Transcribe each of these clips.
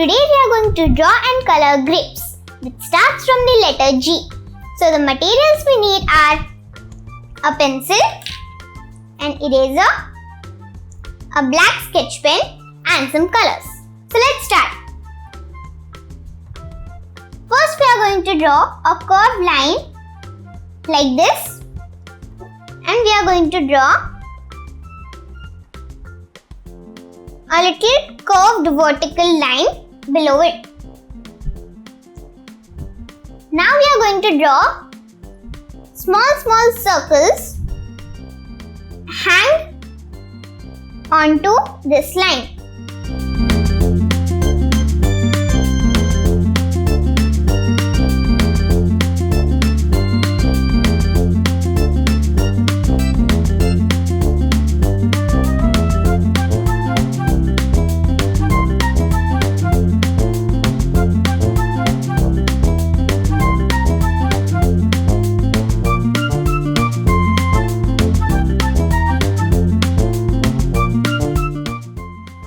Today we are going to draw and color grapes, which starts from the letter G. So the materials we need are a pencil, an eraser, a black sketch pen and some colors. So let's start. First we are going to draw a curved line like this, and we are going to draw a little curved vertical line below it. Now we are going to draw small circles hang onto this line.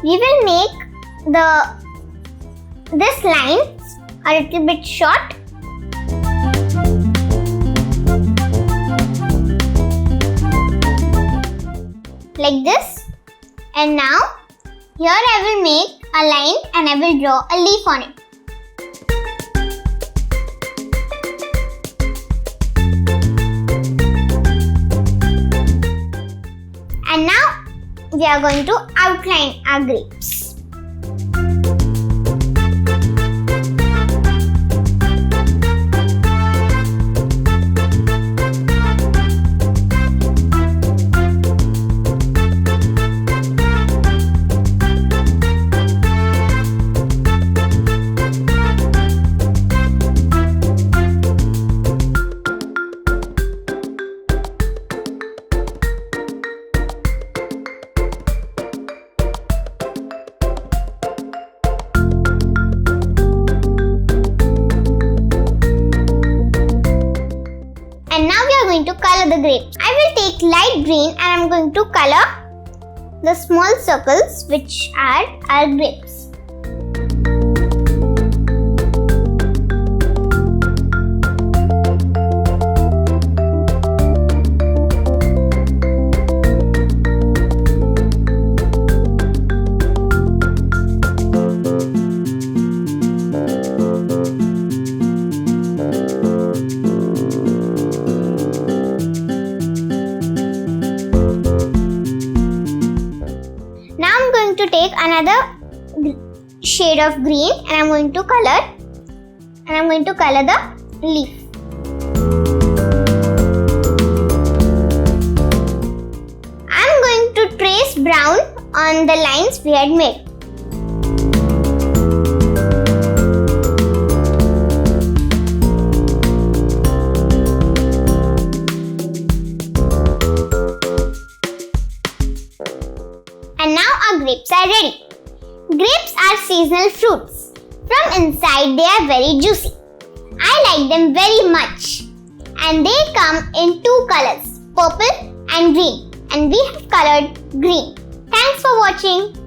We will make this line a little bit short. Like this. And now here I will make a line and I will draw a leaf on it. And now we are going to outline our grapes. And now we are going to color the grapes. I will take light green and I am going to color the small circles which are our grapes. To take another shade of green and I'm going to color the leaf. I'm going to trace brown on the lines we had made. And now our grapes are ready. Grapes are seasonal fruits. From inside they are very juicy. I like them very much. And they come in two colors, purple and green. And we have colored green. Thanks for watching.